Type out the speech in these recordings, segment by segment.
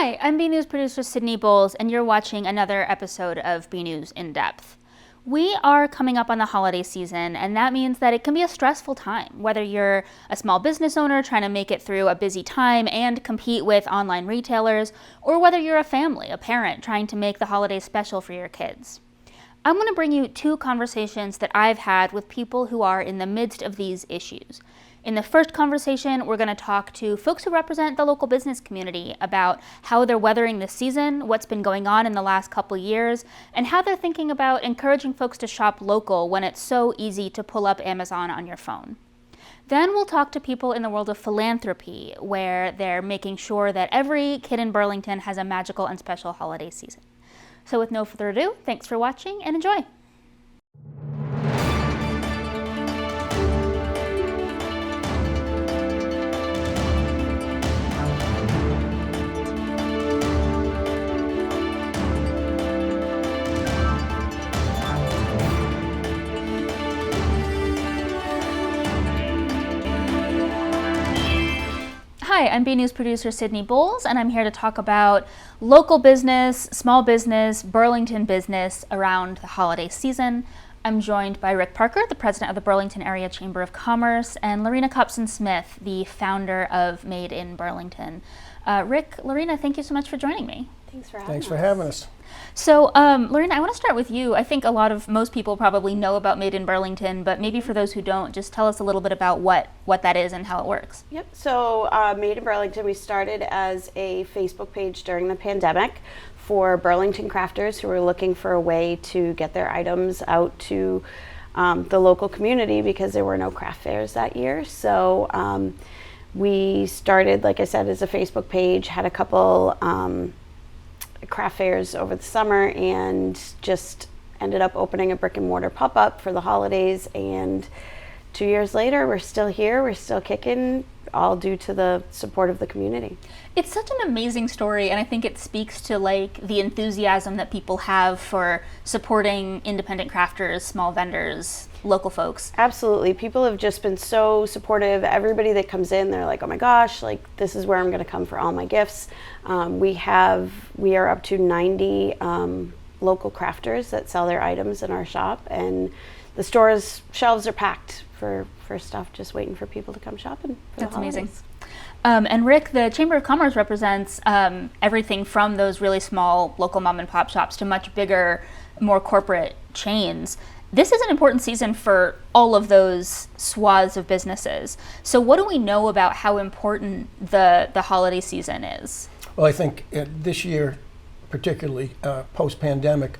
Hi, I'm BNEWS producer Sydney Boles, and you're watching another episode of BNEWS In Depth. We are coming up on the holiday season, and that means that it can be a stressful time, whether you're a small business owner trying to make it through a busy time and compete with online retailers, or whether you're a family, a parent trying to make the holidays special for your kids. I'm going to bring you two conversations that I've had with people who are in the midst of these issues. In the first conversation, we're going to talk to folks who represent the local business community about how they're weathering this season, what's been going on in the last couple years, and how they're thinking about encouraging folks to shop local when it's so easy to pull up Amazon on your phone. Then we'll talk to people in the world of philanthropy, where they're making sure that every kid in Burlington has a magical and special holiday season. So with no further ado, thanks for watching and enjoy. Hi, I'm BNews producer Sydney Boles, and I'm here to talk about local business, small business, Burlington business around the holiday season. I'm joined by Rick Parker, the president of the Burlington Area Chamber of Commerce, and Lorena Copson-Smith, the founder of Made in Burlington. Rick, Lorena, thank you so much for joining me. Thanks for having us. So, Lorena, I want to start with you. I think most people probably know about Made in Burlington, but maybe for those who don't, just tell us a little bit about what that is and how it works. Yep, so Made in Burlington, we started as a Facebook page during the pandemic for Burlington crafters who were looking for a way to get their items out to the local community because there were no craft fairs that year. So we started, like I said, as a Facebook page, had a couple craft fairs over the summer and just ended up opening a brick and mortar pop-up for the holidays, and 2 years later we're still here, we're still kicking, all due to the support of the community. It's such an amazing story, and I think it speaks to the enthusiasm that people have for supporting independent crafters, small vendors, local folks. Absolutely. People have just been so supportive. Everybody that comes in, they're like, oh my gosh, this is where I'm going to come for all my gifts. We are up to 90 local crafters that sell their items in our shop, and the store's shelves are packed for stuff, just waiting for people to come shopping for That's the holidays. Amazing. And Rick, the Chamber of Commerce represents everything from those really small local mom and pop shops to much bigger, more corporate chains. This is an important season for all of those swaths of businesses. So what do we know about how important the holiday season is? Well, I think this year, particularly post-pandemic,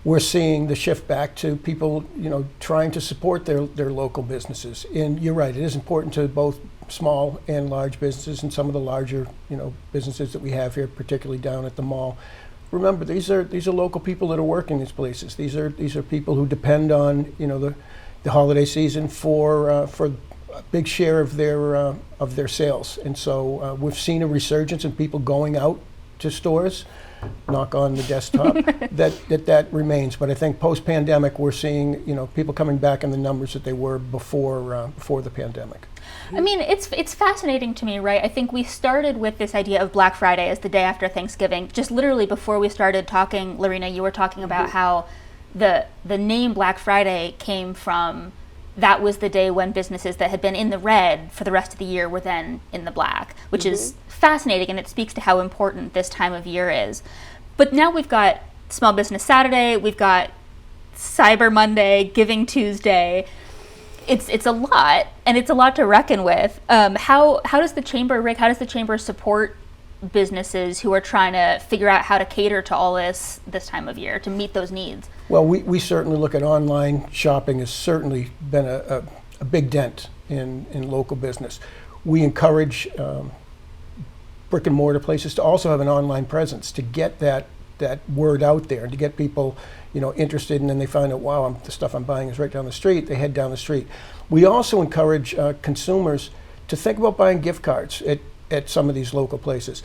we're seeing the shift back to people, trying to support their local businesses. And you're right, it is important to both small and large businesses and some of the larger, businesses that we have here, particularly down at the mall. Remember, these are local people that are working these places. These are people who depend on the holiday season for a big share of their sales. And so we've seen a resurgence in people going out to stores, knock on the desktop, that remains. But I think post-pandemic, we're seeing people coming back in the numbers that they were before the pandemic. I mean, it's fascinating to me, right? I think we started with this idea of Black Friday as the day after Thanksgiving. Just literally before we started talking, Lorena, you were talking about how the name Black Friday came from, that was the day when businesses that had been in the red for the rest of the year were then in the black, which is fascinating, and it speaks to how important this time of year is. But now we've got Small Business Saturday, we've got Cyber Monday, Giving Tuesday. It's a lot, and it's a lot to reckon with. How does the Chamber, Rick, how does the Chamber support businesses who are trying to figure out how to cater to all this time of year to meet those needs? Well, we certainly look at online shopping has certainly been a big dent in local business. We encourage brick and mortar places to also have an online presence to get that word out there and to get people interested, and then they find out, wow, the stuff I'm buying is right down the street. They head down the street. We also encourage consumers to think about buying gift cards at some of these local places,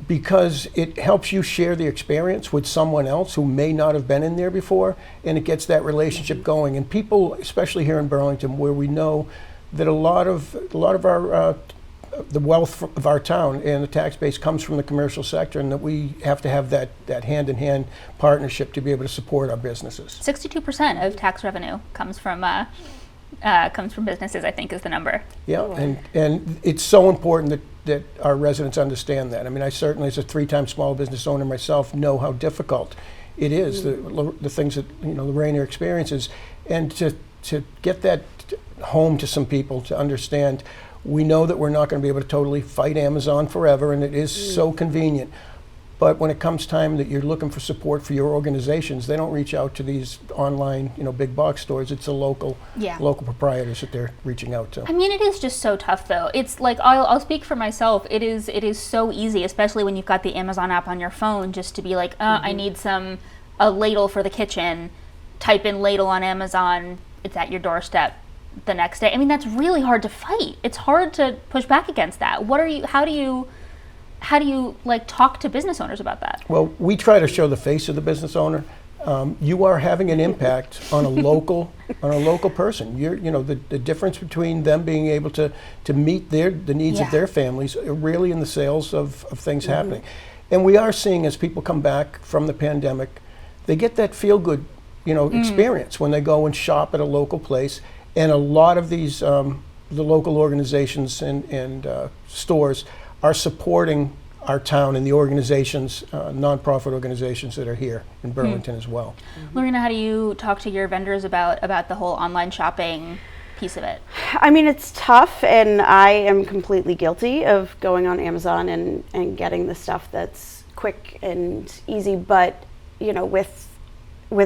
because it helps you share the experience with someone else who may not have been in there before, and it gets that relationship going. And people, especially here in Burlington, where we know that a lot of our the wealth of our town and the tax base comes from the commercial sector, and that we have to have that hand-in-hand partnership to be able to support our businesses. 62% of tax revenue comes from businesses, I think is the number. Yeah, and it's so important that our residents understand that. I mean, I certainly, as a 3-time small business owner myself, know how difficult it is, the things that, you know, Lorraine experiences, and to get that home to some people to understand. We know that we're not going to be able to totally fight Amazon forever, and it is so convenient. But when it comes time that you're looking for support for your organizations, they don't reach out to these online, you know, big box stores. It's the local proprietors that they're reaching out to. I mean, it is just so tough, though. It's like, I'll speak for myself. It is so easy, especially when you've got the Amazon app on your phone, just to be like, I need a ladle for the kitchen. Type in ladle on Amazon. It's at your doorstep the next day. I mean, that's really hard to fight. It's hard to push back against that. How do you like talk to business owners about that? Well, we try to show the face of the business owner. You are having an impact on a local person. You know, the difference between them being able to meet the needs of their families are really in the sales of things happening. And we are seeing, as people come back from the pandemic, they get that feel good, you know, experience when they go and shop at a local place. And a lot of these, the local organizations and stores are supporting our town and the organizations, nonprofit organizations that are here in Burlington as well. Lorena, how do you talk to your vendors about the whole online shopping piece of it? I mean, it's tough, and I am completely guilty of going on Amazon and getting the stuff that's quick and easy. But, you know, with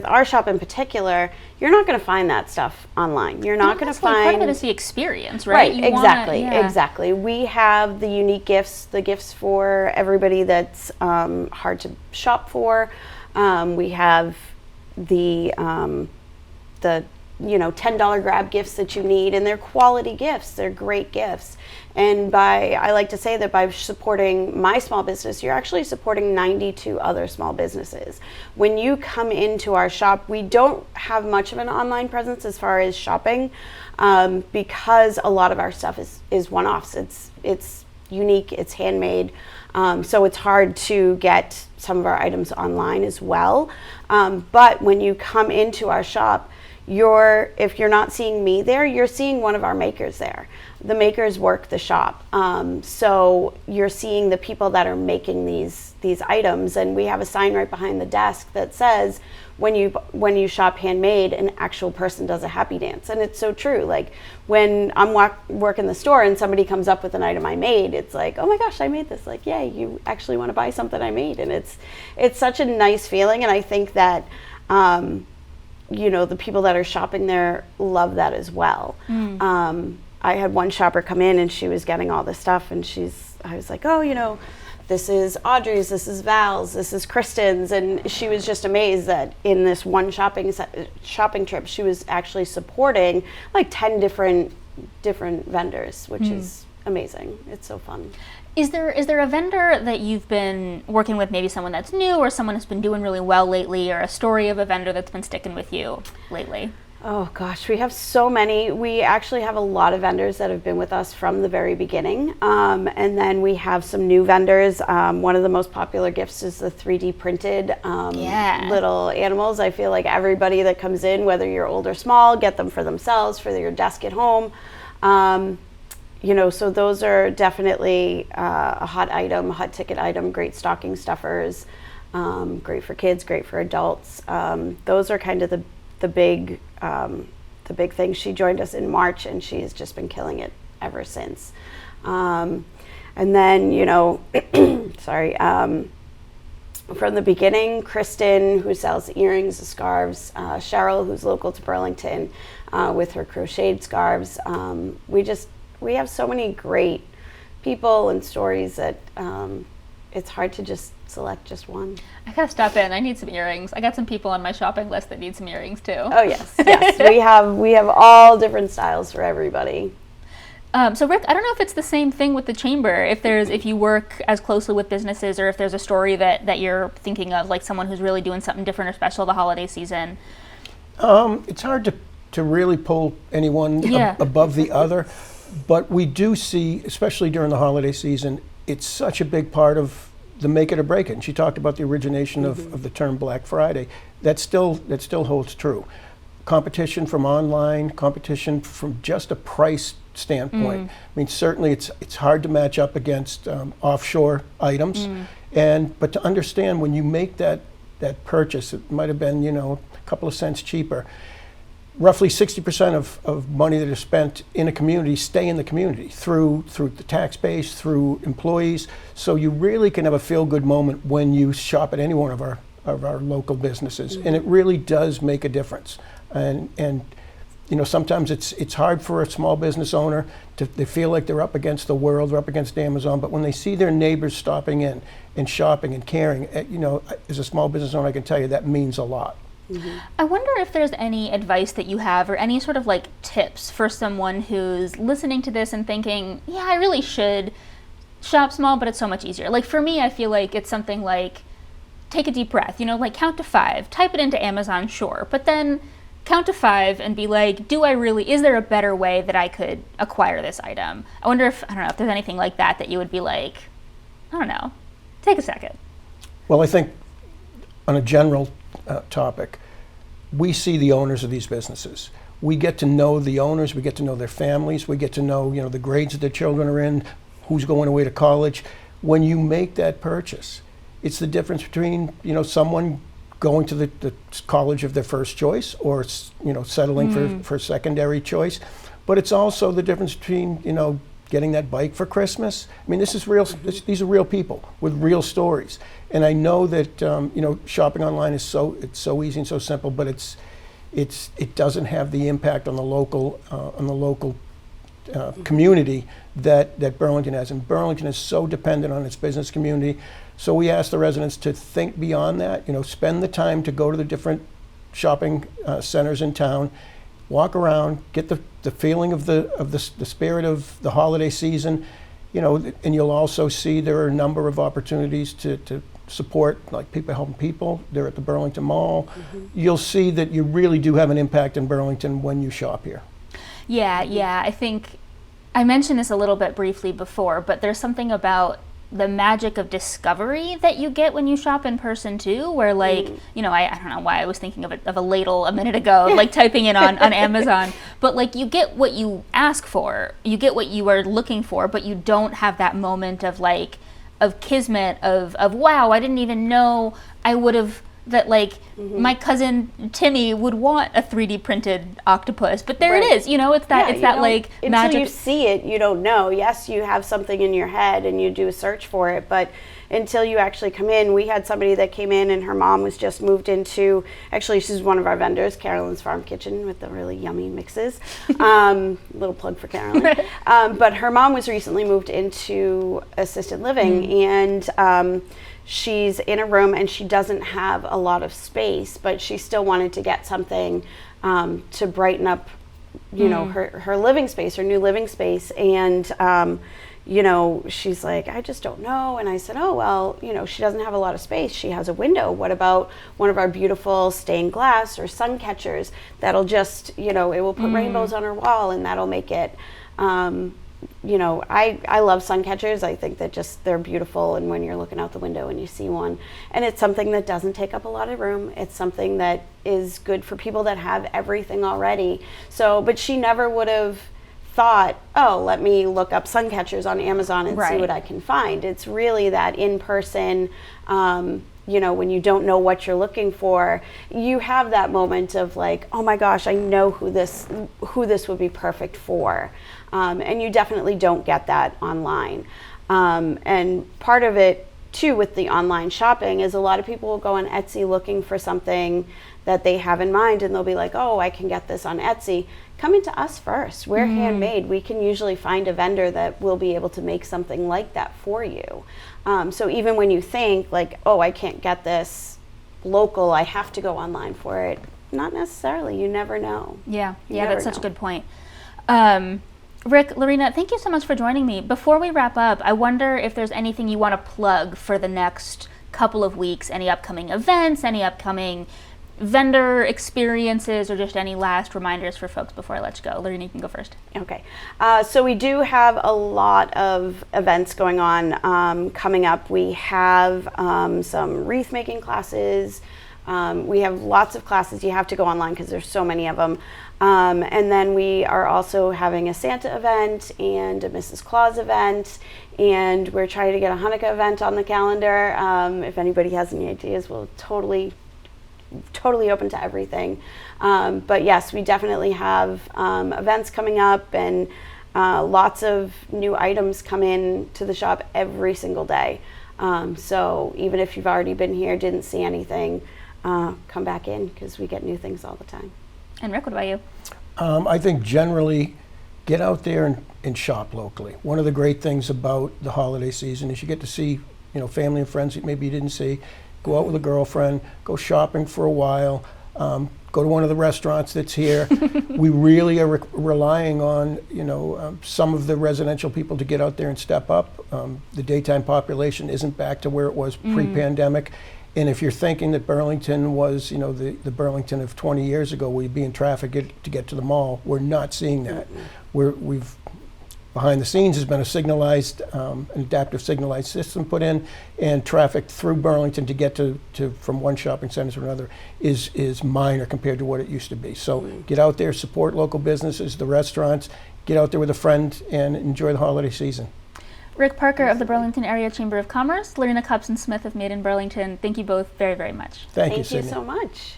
our shop in particular, you're not going to find that stuff online. You're not going to find. Part of it is the experience, right? Exactly. We have the unique gifts, the gifts for everybody that's hard to shop for. We have the $10 grab gifts that you need, and they're quality gifts. They're great gifts. And I like to say that by supporting my small business, you're actually supporting 92 other small businesses. When you come into our shop, we don't have much of an online presence as far as shopping, because a lot of our stuff is one-offs. It's unique, it's handmade, so it's hard to get some of our items online as well. But when you come into our shop, if you're not seeing me there, you're seeing one of our makers there. The makers work the shop, so you're seeing the people that are making these items. And we have a sign right behind the desk that says, when you shop handmade, an actual person does a happy dance. And it's so true. Like, when I'm working the store and somebody comes up with an item I made, it's like, oh my gosh, I made this. Like, yay, you actually want to buy something I made. And it's such a nice feeling. And I think that you know, the people that are shopping there love that as well. I had one shopper come in, and she was getting all this stuff, and I was like, oh, you know, this is Audrey's, this is Val's, this is Kristen's, and she was just amazed that in this one shopping trip, she was actually supporting like 10 different vendors, which is amazing. It's so fun. Is there a vendor that you've been working with, maybe someone that's new or someone who's been doing really well lately, or a story of a vendor that's been sticking with you lately? Oh gosh, we have so many. We actually have a lot of vendors that have been with us from the very beginning. And then we have some new vendors. One of the most popular gifts is the 3D printed little animals. I feel like everybody that comes in, whether you're old or small, get them for themselves, for your desk at home. You know, so those are definitely a hot ticket item, great stocking stuffers, great for kids, great for adults. Those are kind of the big things. She joined us in March, and she's just been killing it ever since. And then, you know, from the beginning, Kristen, who sells earrings, scarves, Cheryl, who's local to Burlington, with her crocheted scarves. We have so many great people and stories that it's hard to just select just one. I gotta stop in. I need some earrings. I got some people on my shopping list that need some earrings too. Oh yes. we have all different styles for everybody. So Rick, I don't know if it's the same thing with the chamber. If you work as closely with businesses, or if there's a story that you're thinking of, like someone who's really doing something different or special the holiday season. It's hard to really pull anyone above the other. But we do see, especially during the holiday season, it's such a big part of the make it or break it. And she talked about the origination of the term Black Friday. That still holds true. Competition from online, competition from just a price standpoint. I mean, certainly it's hard to match up against offshore items, but to understand when you make that purchase, it might have been a couple of cents cheaper. Roughly 60% of money that is spent in a community stay in the community through the tax base, through employees. So you really can have a feel-good moment when you shop at any one of our local businesses, and it really does make a difference. And sometimes it's hard for a small business owner they feel like they're up against the world, they're up against Amazon, but when they see their neighbors stopping in and shopping and caring, as a small business owner, I can tell you that means a lot. I wonder if there's any advice that you have or any sort of tips for someone who's listening to this and thinking, yeah, I really should shop small, but it's so much easier. For me, I feel like it's something like take a deep breath, count to 5, type it into Amazon, sure, but then count to 5 and be like, is there a better way that I could acquire this item? I wonder if there's anything like that you would be like, I don't know, take a second. Well, I think on a general topic, we see the owners of these businesses. We get to know the owners, we get to know their families, we get to know, the grades that their children are in, who's going away to college. When you make that purchase, it's the difference between, someone going to the college of their first choice or, settling for secondary choice. But it's also the difference between, getting that bike for Christmas. I mean, this is real. These are real people with real stories. And I know that, shopping online is it's so easy and so simple, but it doesn't have the impact on the local community that Burlington has. And Burlington is so dependent on its business community. So we ask the residents to think beyond that, spend the time to go to the different shopping centers in town, walk around, get the feeling of the spirit of the holiday season, and you'll also see there are a number of opportunities to support, like people helping people. They're at the Burlington Mall. You'll see that you really do have an impact in Burlington when you shop here. Yeah, I think I mentioned this a little bit briefly before, but there's something about the magic of discovery that you get when you shop in person too, where I don't know why I was thinking of a ladle a minute ago, typing in on Amazon, but you get what you ask for, you get what you are looking for, but you don't have that moment of kismet of wow, I didn't even know I would have that my cousin Timmy would want a 3D printed octopus, but there it is, it's that magic. Until you see it, you don't know. Yes, you have something in your head and you do a search for it, but until you actually come in, we had somebody that came in and her mom was just moved into, actually she's one of our vendors, Carolyn's Farm Kitchen with the really yummy mixes. Little plug for Carolyn. But her mom was recently moved into assisted living and she's in a room and she doesn't have a lot of space, but she still wanted to get something to brighten up, her living space, her new living space. And, she's like, I just don't know. And I said, oh, well, she doesn't have a lot of space. She has a window. What about one of our beautiful stained glass or sun catchers that'll just, it will put rainbows on her wall and that'll make it, I love sun catchers. I think that they're beautiful, and when you're looking out the window and you see one, and it's something that doesn't take up a lot of room. It's something that is good for people that have everything already. So, but she never would have thought, oh, let me look up sun catchers on Amazon and see what I can find. It's really that in person, when you don't know what you're looking for, you have that moment of oh my gosh, I know who this would be perfect for. And you definitely don't get that online. And part of it too with the online shopping is a lot of people will go on Etsy looking for something that they have in mind and they'll be like, oh, I can get this on Etsy. Come into us first. We're handmade. We can usually find a vendor that will be able to make something like that for you. So even when you think oh, I can't get this local, I have to go online for it. Not necessarily. You never know. Yeah, that's such a good point. Rick, Lorena, thank you so much for joining me. Before we wrap up, I wonder if there's anything you want to plug for the next couple of weeks, any upcoming events, any upcoming vendor experiences or just any last reminders for folks before I let you go? Lorena, you can go first. Okay. So we do have a lot of events going on coming up. We have some wreath making classes. We have lots of classes. You have to go online because there's so many of them. And then we are also having a Santa event and a Mrs. Claus event. And we're trying to get a Hanukkah event on the calendar. If anybody has any ideas, we'll totally open to everything. But yes, we definitely have events coming up, and lots of new items come in to the shop every single day. So even if you've already been here, didn't see anything, come back in because we get new things all the time. And Rick, what about you? I think generally get out there and shop locally. One of the great things about the holiday season is you get to see, family and friends that maybe you didn't see. Go out with a girlfriend, go shopping for a while, go to one of the restaurants that's here. We really are relying on, some of the residential people to get out there and step up. The daytime population isn't back to where it was pre-pandemic. And if you're thinking that Burlington was, the Burlington of 20 years ago, where you'd be in traffic to get to the mall, we're not seeing that. We've behind the scenes has been a signalized, an adaptive signalized system put in, and traffic through Burlington to get to from one shopping center to another is minor compared to what it used to be. So get out there, support local businesses, the restaurants, get out there with a friend and enjoy the holiday season. Rick Parker of the Burlington Area Chamber of Commerce, Lorena Cobson-Smith of Made in Burlington, thank you both very, very much. Thank you, Thank Sydney. you so much.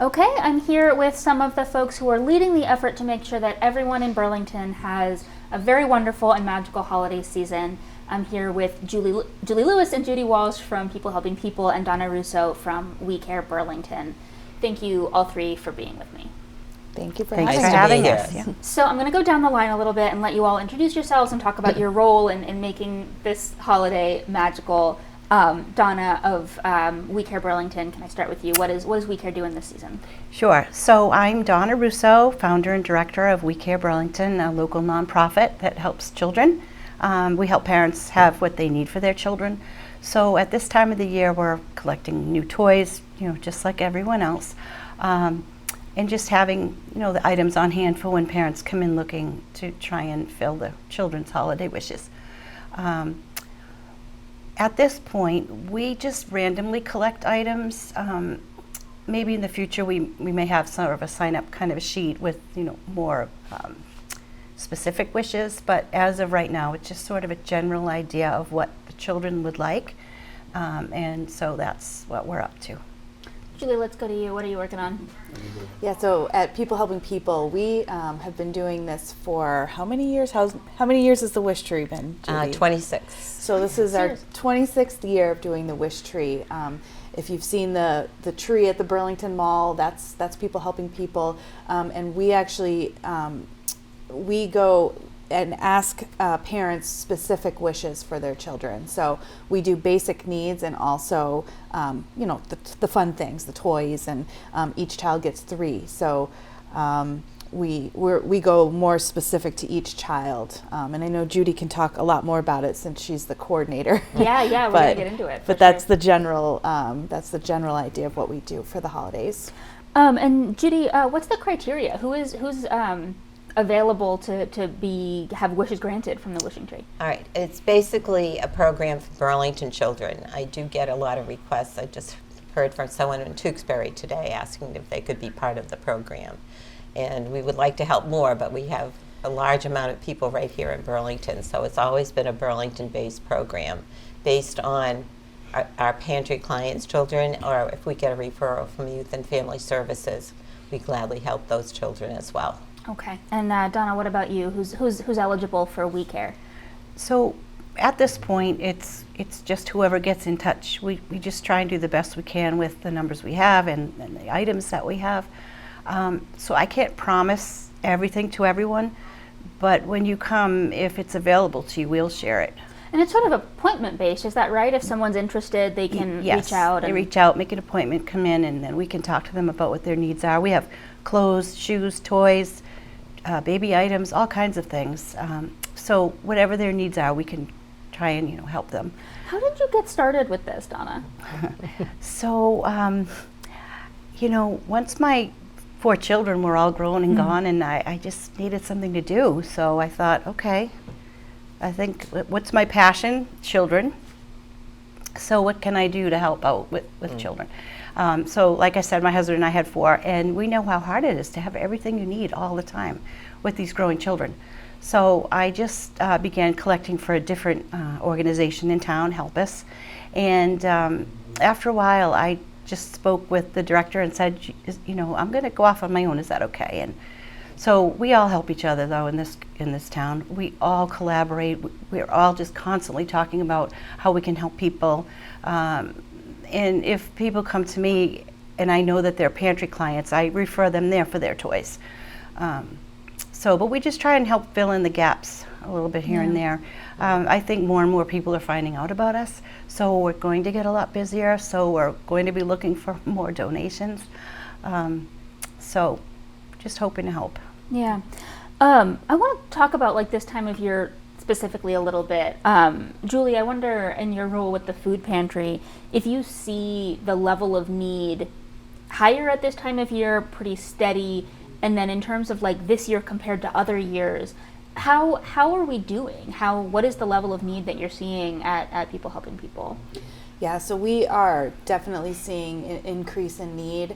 Okay, I'm here with some of the folks who are leading the effort to make sure that everyone in Burlington has a very wonderful and magical holiday season. I'm here with Julie Lewis and Judy Walsh from People Helping People and Donna Russo from We Care Burlington. Thank you all three for being with me. Thank you for Thanks having for us. being here. So I'm going to go down the line a little bit and let you all introduce yourselves and talk about your role in making this holiday magical. Donna of We Care Burlington, can I start with you? What is We Care doing this season? Sure. So I'm Donna Russo, founder and director of We Care Burlington, a local nonprofit that helps children. We help parents have what they need for their children. So at this time of the year, we're collecting new toys, just like everyone else. And just having, the items on hand for when parents come in looking to try and fill the children's holiday wishes. At this point, we just randomly collect items. Maybe in the future we may have sort of a sign-up kind of a sheet with, more specific wishes. But as of right now, it's just sort of a general idea of what the children would like. And so that's what we're up to. Julie, let's go to you. What are you working on? Yeah, so at People Helping People, we have been doing this for how many years? How many years has the wish tree been, Judy? 26. So this is our 26th year of doing the wish tree. If you've seen the tree at the Burlington Mall, that's People Helping People, and we actually we go and ask parents specific wishes for their children. So we do basic needs and also, the fun things, the toys, and each child gets 3. So we go more specific to each child. And I know Judy can talk a lot more about it since she's the coordinator. Yeah, we're gonna get into it. But that's the general idea of what we do for the holidays. And Judy, what's the criteria? Who's available to have wishes granted from the wishing tree? All right, it's basically a program for Burlington children. I do get a lot of requests. I just heard from someone in Tewksbury today asking if they could be part of the program. And we would like to help more, but we have a large amount of people right here in Burlington. So it's always been a Burlington-based program based on our pantry clients' children, or if we get a referral from Youth and Family Services, we gladly help those children as well. Okay. And Donna, what about you? Who's eligible for We Care? So at this point, it's just whoever gets in touch. We just try and do the best we can with the numbers we have and the items that we have. So I can't promise everything to everyone, but when you come, if it's available to you, we'll share it. And it's sort of appointment based, is that right? If someone's interested, they can reach out. They reach out, make an appointment, come in, and then we can talk to them about what their needs are. We have clothes, shoes, toys, baby items, all kinds of things. So whatever their needs are, we can try and help them. How did you get started with this, Donna? So, once my 4 children were all grown and gone, and I just needed something to do. So I thought, okay, I think, what's my passion? Children. So what can I do to help out with children? So like I said, my husband and I had 4, and we know how hard it is to have everything you need all the time with these growing children. So I just began collecting for a different organization in town, Help Us. And after a while, I just spoke with the director and said, I'm going to go off on my own. Is that okay? And so we all help each other, though, in this town. We all collaborate. We're all just constantly talking about how we can help people. And if people come to me and I know that they're pantry clients, I refer them there for their toys. But we just try and help fill in the gaps a little bit here and there. I think more and more people are finding out about us, so we're going to get a lot busier, so we're going to be looking for more donations. So just hoping to help. Yeah. I want to talk about this time of year specifically a little bit. Julie, I wonder, in your role with the food pantry, if you see the level of need higher at this time of year, pretty steady, and then in terms of this year compared to other years, how are we doing? What is the level of need that you're seeing at People Helping People? Yeah, so we are definitely seeing an increase in need.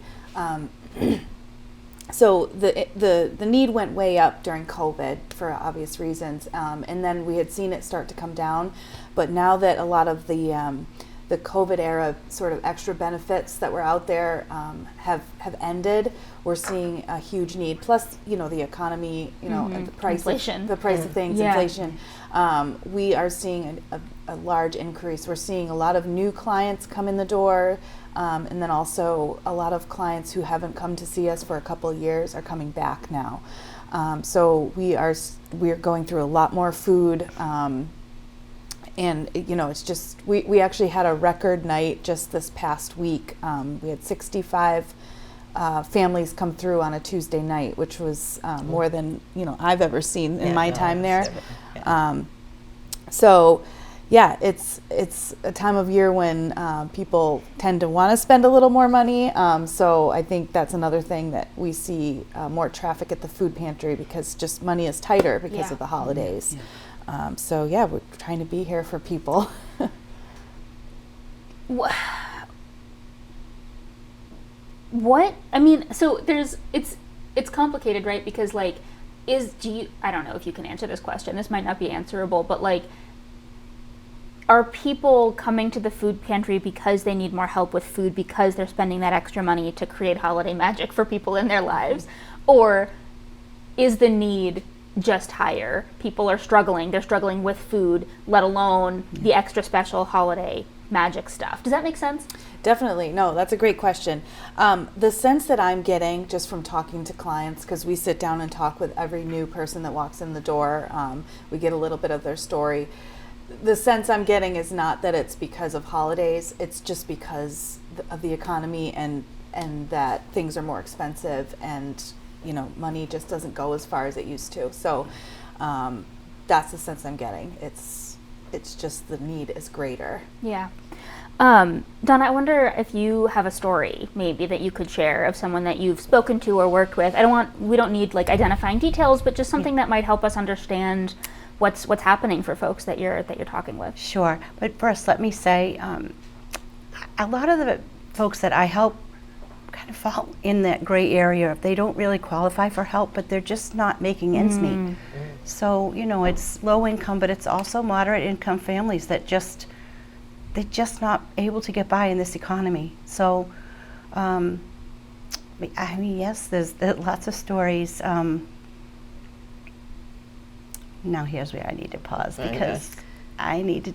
So the need went way up during COVID for obvious reasons, and then we had seen it start to come down. But now that a lot of the COVID era sort of extra benefits that were out there have ended, we're seeing a huge need. Plus, the economy, and the price inflation. The price of things, inflation. We are seeing a large increase. We're seeing a lot of new clients come in the door. And then also a lot of clients who haven't come to see us for a couple of years are coming back now. So we're going through a lot more food, and it's just we actually had a record night just this past week. We had 65 families come through on a Tuesday night, which was more than I've ever seen in my time there. So. Yeah, it's a time of year when people tend to want to spend a little more money. So I think that's another thing that we see more traffic at the food pantry because just money is tighter because of the holidays. So yeah, we're trying to be here for people. What I mean, so it's complicated, right? Because I don't know if you can answer this question. This might not be answerable, but are people coming to the food pantry because they need more help with food because they're spending that extra money to create holiday magic for people in their lives? Or is the need just higher? People are struggling. They're struggling with food, let alone the extra special holiday magic stuff. Does that make sense? Definitely. No, that's a great question. The sense that I'm getting just from talking to clients, because we sit down and talk with every new person that walks in the door, we get a little bit of their story. The sense I'm getting is not that it's because of holidays, it's just because of the economy and that things are more expensive and, money just doesn't go as far as it used to. So that's the sense I'm getting. It's just the need is greater. Yeah. Donna, I wonder if you have a story maybe that you could share of someone that you've spoken to or worked with. We don't need identifying details, but just something that might help us understand what's happening for folks that you're talking with. Sure, but first let me say, a lot of the folks that I help kind of fall in that gray area. They don't really qualify for help, but they're just not making ends meet. So it's low income, but it's also moderate income families that they're just not able to get by in this economy. So, yes, there's lots of stories. Now here's where I need to pause because I need to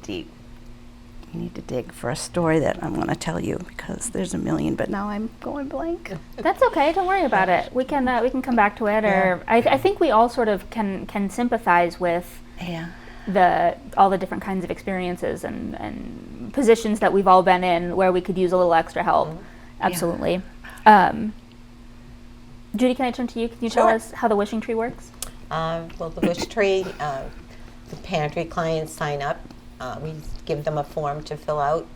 dig for a story that I'm going to tell you because there's a million, but now I'm going blank. That's okay. Don't worry about it. We can come back to it. Or I think we all sort of can sympathize with all the different kinds of experiences and positions that we've all been in where we could use a little extra help. Absolutely. Judy, can I turn to you? Can you tell us how the wishing tree works? Well, the wish tree, the pantry clients sign up We give them a form to fill out.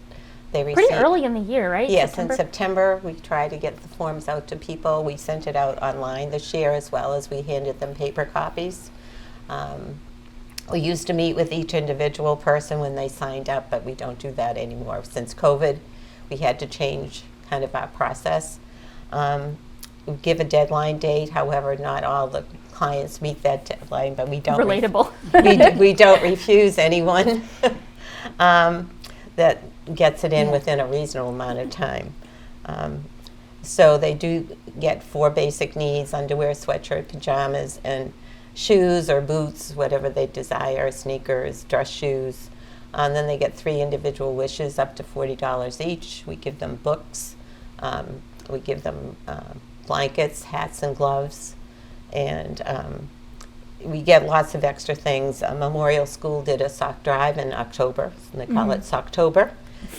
They Pretty early in the year, right? Yes, in September we try to get the forms out to people. We sent it out online this year as well as we handed them paper copies. We used to meet with each individual person when they signed up, but we don't do that anymore. Since COVID, we had to change kind of our process. We give a deadline date, however, not all the clients meet that deadline, but we don't. Relatable. We don't refuse anyone that gets it in within a reasonable amount of time. So they do get 4 basic needs: underwear, sweatshirt, pajamas, and shoes or boots, whatever they desire, sneakers, dress shoes. And then they get 3 individual wishes up to $40 each. We give them books. We give them blankets, hats, and gloves. And we get lots of extra things. Memorial School did a sock drive in October, and they call it Socktober.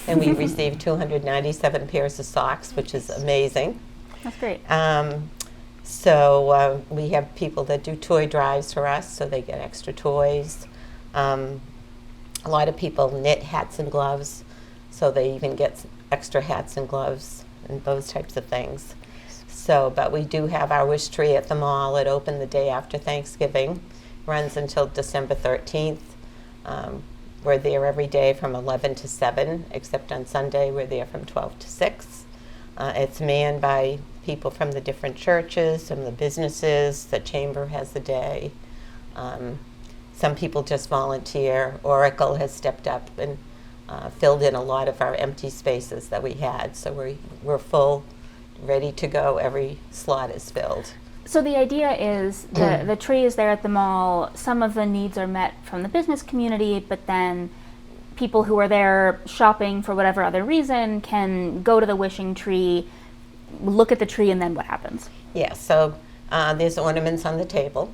And we received 297 pairs of socks, which is amazing. That's great. So we have people that do toy drives for us, so they get extra toys. A lot of people knit hats and gloves, so they even get extra hats and gloves and those types of things. So, but we do have our wish tree at the mall. It opened the day after Thanksgiving, runs until December 13th. We're there every day from 11 to 7, except on Sunday we're there from 12 to 6. It's manned by people from the different churches, from the businesses. The chamber has the day. Some people just volunteer. Oracle has stepped up and filled in a lot of our empty spaces that we had. So we're full, ready to go. Every slot is filled. So the idea is the tree is there at the mall. Some of the needs are met from the business community, but then people who are there shopping for whatever other reason can go to the wishing tree, look at the tree, and then what happens? Yeah, so there's ornaments on the table,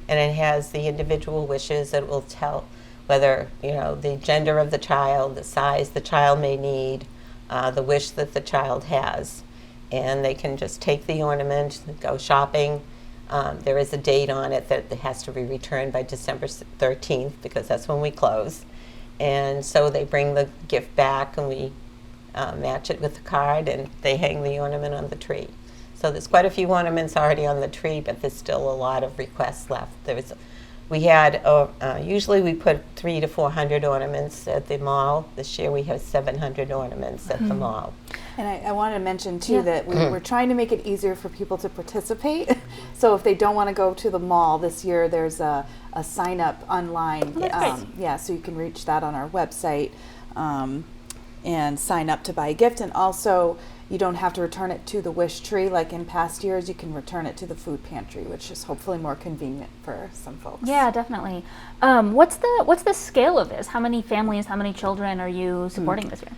and it has the individual wishes. It will tell whether, the gender of the child, the size the child may need, the wish that the child has. And they can just take the ornament, go shopping. There is a date on it that it has to be returned by December 13th, because that's when we close. And so they bring the gift back, and we match it with the card, and they hang the ornament on the tree. So there's quite a few ornaments already on the tree, but there's still a lot of requests left. Usually we put 300 to 400 ornaments at the mall. This year we have 700 ornaments at the mall. And I wanted to mention too that we're trying to make it easier for people to participate. So if they don't want to go to the mall this year, there's a sign up online. So you can reach that on our website and sign up to buy a gift. And also, you don't have to return it to the wish tree like in past years. You can return it to the food pantry, which is hopefully more convenient for some folks. Yeah, definitely. What's the scale of this? How many families, how many children are you supporting this year?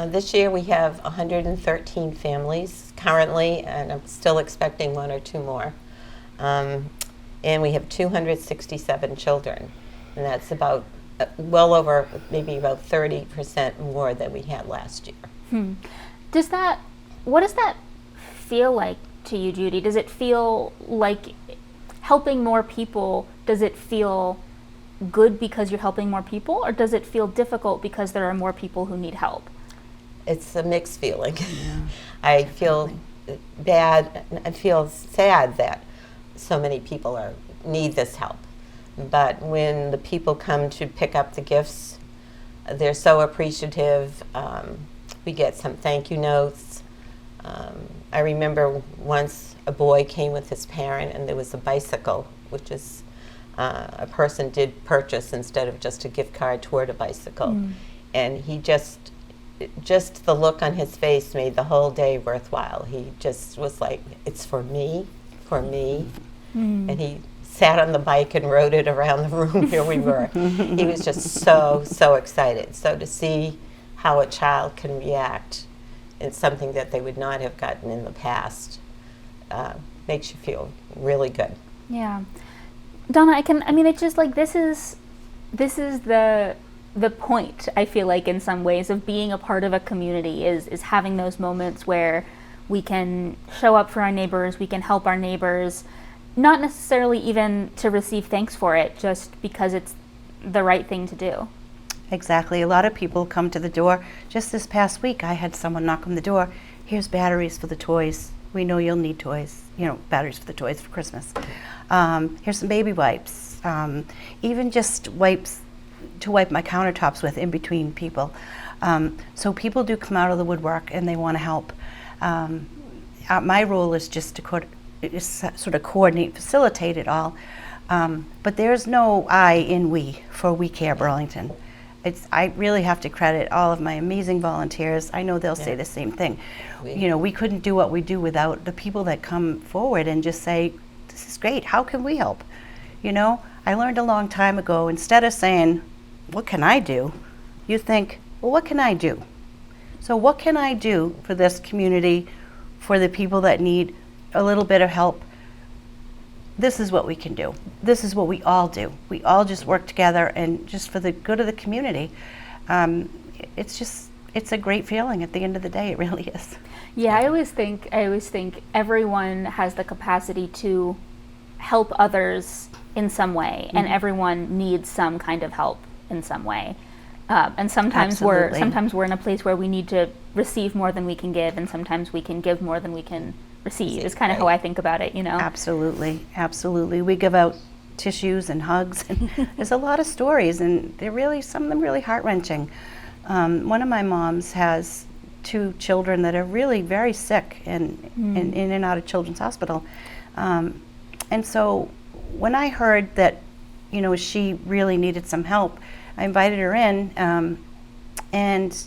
This year we have 113 families currently, and I'm still expecting 1 or 2 more. And we have 267 children, and that's about well over maybe about 30% more than we had last year. What does that feel like to you, Judy? Does it feel like helping more people? Does it feel good because you're helping more people, or does it feel difficult because there are more people who need help? It's a mixed feeling. Yeah, I feel bad. I feel sad that so many people need this help. But when the people come to pick up the gifts, they're so appreciative. We get some thank you notes. I remember once a boy came with his parent, and there was a bicycle, which is a person did purchase instead of just a gift card toward a bicycle. And he just the look on his face made the whole day worthwhile. He just was like, it's for me. And he sat on the bike and rode it around the room where we were. He was just so excited. So to see how a child can react in something that they would not have gotten in the past makes you feel really good. Yeah. Donna, it's just like this is the point, I feel like, in some ways, of being a part of a community is having those moments where we can show up for our neighbors, we can help our neighbors, not necessarily even to receive thanks for it, just because it's the right thing to do. Exactly. A lot of people come to the door. Just this past week, I had someone knock on the door. Here's batteries for the toys. We know you'll need toys. Batteries for the toys for Christmas. Here's some baby wipes. Even just wipes to wipe my countertops with in between people. So people do come out of the woodwork and they want to help. My role is just to sort of coordinate, facilitate it all. But there's no I in we for We Care Burlington. I really have to credit all of my amazing volunteers. I know they'll say the same thing. We couldn't do what we do without the people that come forward and just say, this is great, how can we help? I learned a long time ago, instead of saying, what can I do? You think, well, what can I do? So what can I do for this community, for the people that need a little bit of help? This is what we can do. This is what we all do. We all just work together, and just for the good of the community. It's a great feeling at the end of the day. It really is. Yeah, I always think everyone has the capacity to help others in some way, and everyone needs some kind of help in some way. And sometimes we're in a place where we need to receive more than we can give, and sometimes we can give more than we can receive. Is kind of how I think about it, Absolutely, absolutely. We give out tissues and hugs, and there's a lot of stories, and some of them really heart-wrenching. One of my moms has 2 children that are really very sick and in and out of Children's Hospital. And so when I heard that, she really needed some help, I invited her in, and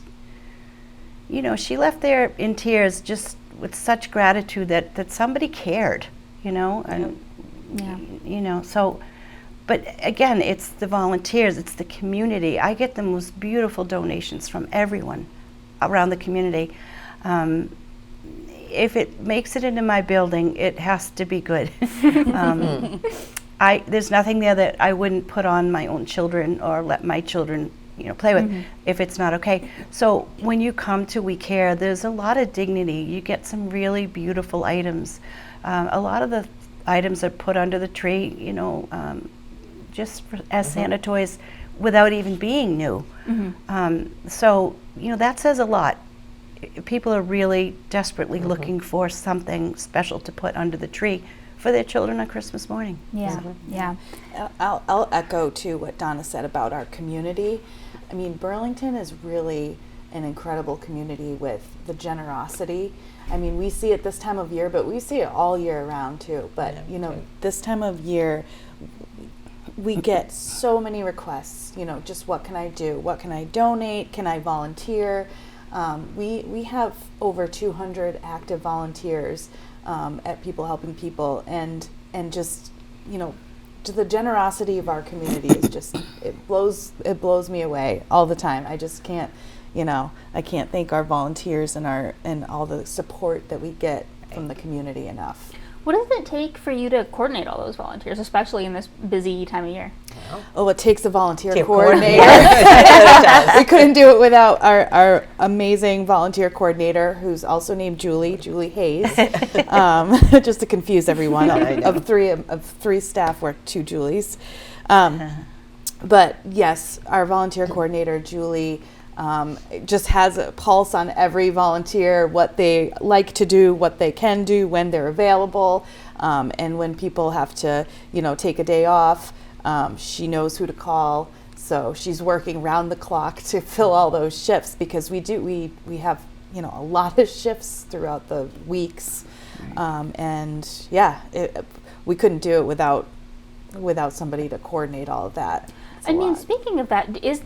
she left there in tears, just with such gratitude that somebody cared, and so. But again, it's the volunteers, it's the community. I get the most beautiful donations from everyone around the community. If it makes it into my building, it has to be good. There's nothing there that I wouldn't put on my own children or let my children play with if it's not okay. So when you come to We Care, there's a lot of dignity. You get some really beautiful items. A lot of the items are put under the tree, just as Santa toys without even being new. So, that says a lot. People are really desperately looking for something special to put under the tree for their children on Christmas morning. Yeah. I'll echo too what Donna said about our community. I mean, Burlington is really an incredible community with the generosity. I mean, we see it this time of year, but we see it all year round too. But this time of year, we get so many requests, just what can I do? What can I donate? Can I volunteer? We have over 200 active volunteers at People Helping People, and just, to the generosity of our community is just, it blows me away all the time. I just can't, I can't thank our volunteers and all the support that we get from the community enough. What does it take for you to coordinate all those volunteers, especially in this busy time of year? Oh, it takes a volunteer coordinator. We couldn't do it without our amazing volunteer coordinator, who's also named Julie Hayes. Just to confuse everyone, of three staff work 2 Julies. But yes, our volunteer coordinator, Julie, just has a pulse on every volunteer, what they like to do, what they can do, when they're available, and when people have to, take a day off. She knows who to call, so she's working round the clock to fill all those shifts, because we have a lot of shifts throughout the weeks, and we couldn't do it without somebody to coordinate all of that. Speaking of that, is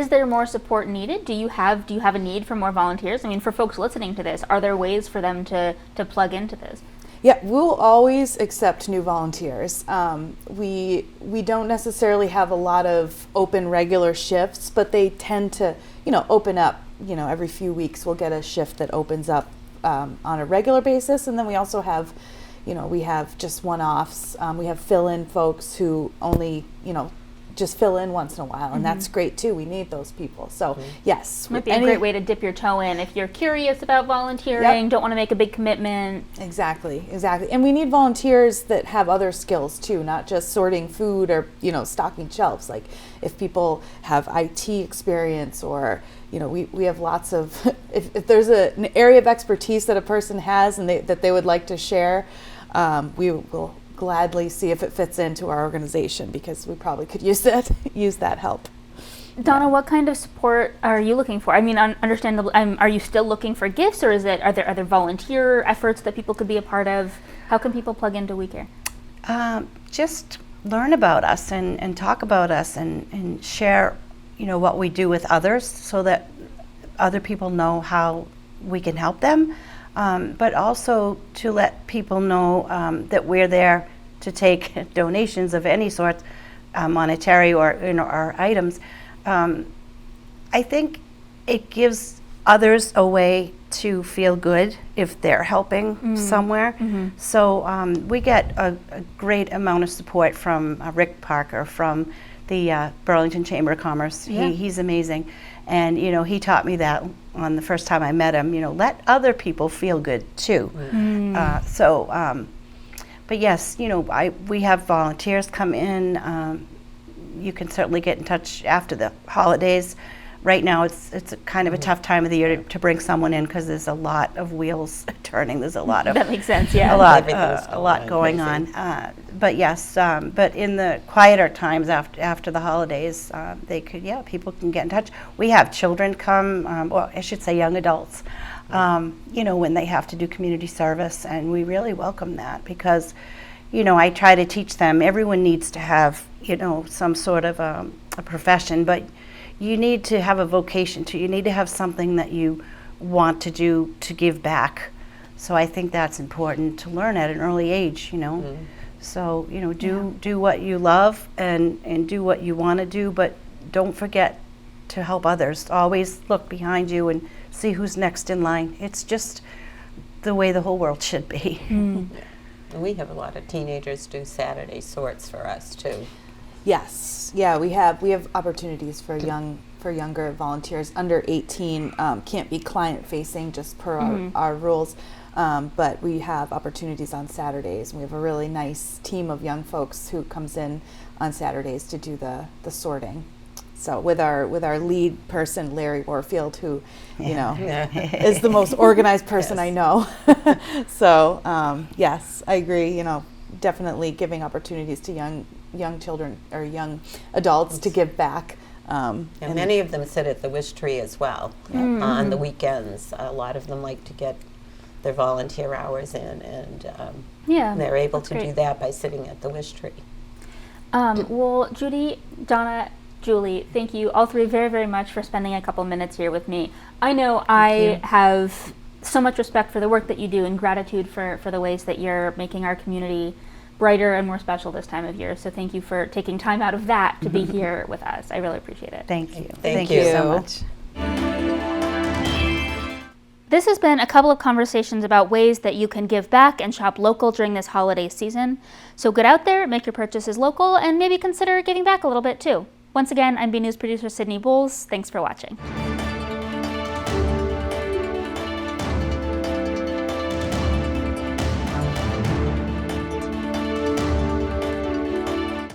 there more support needed? Do you have a need for more volunteers? I mean, for folks listening to this, are there ways for them to plug into this? Yeah, we'll always accept new volunteers. We don't necessarily have a lot of open regular shifts, but they tend to, open up. Every few weeks we'll get a shift that opens up on a regular basis, and then we also have, we have just one-offs. We have fill-in folks who only, just fill in once in a while, and that's great too. We need those people. So yes, Might be a great way to dip your toe in if you're curious about volunteering, don't want to make a big commitment. Exactly. And we need volunteers that have other skills too, not just sorting food or, stocking shelves. Like if people have IT experience, or, we have lots of, if there's an area of expertise that a person has and that they would like to share, we will gladly see if it fits into our organization, because we probably could use that help. Donna, what kind of support are you looking for? I mean, understandable. Are you still looking for gifts, or are there volunteer efforts that people could be a part of? How can people plug into We Care? Just learn about us and talk about us and share, what we do with others, so that other people know how we can help them. But also to let people know that we're there to take donations of any sort, monetary or our items. I think it gives others a way to feel good if they're helping somewhere. So we get a great amount of support from Rick Parker from the Burlington Chamber of Commerce. He's amazing. And, he taught me that on the first time I met him, let other people feel good too. But yes, we have volunteers come in. You can certainly get in touch after the holidays. Right now, it's a kind of a tough time of the year to bring someone in, because there's a lot of wheels turning. There's a lot of that makes sense. Yeah, a lot going on. But yes, but in the quieter times after the holidays, people can get in touch. We have children come, or I should say, young adults. When they have to do community service, and we really welcome that, because, I try to teach them. Everyone needs to have, some sort of a profession, but you need to have a vocation too. You need to have something that you want to do to give back. So I think that's important to learn at an early age, So, do what you love and do what you want to do, but don't forget to help others. Always look behind you and see who's next in line. It's just the way the whole world should be. And we have a lot of teenagers do Saturday sorts for us too. Yes, we have opportunities for younger volunteers. Under 18 can't be client facing, just per our rules, but we have opportunities on Saturdays. We have a really nice team of young folks who comes in on Saturdays to do the sorting. So with our lead person, Larry Warfield, who is the most organized person I know. So yes, I agree. Definitely giving opportunities to young children or young adults to give back. And many of them sit at the Wish Tree as well on the weekends. A lot of them like to get their volunteer hours in, and they're able to do that by sitting at the Wish Tree. Well, Judy, Donna, Julie, thank you all three very, very much for spending a couple minutes here with me. I know I have so much respect for the work that you do, and gratitude for the ways that you're making our community brighter and more special this time of year. So thank you for taking time out of that to be here with us. I really appreciate it. Thank you. Thank you so much. This has been a couple of conversations about ways that you can give back and shop local during this holiday season. So get out there, make your purchases local, and maybe consider giving back a little bit too. Once again, I'm BNEWS producer Sydney Boles. Thanks for watching.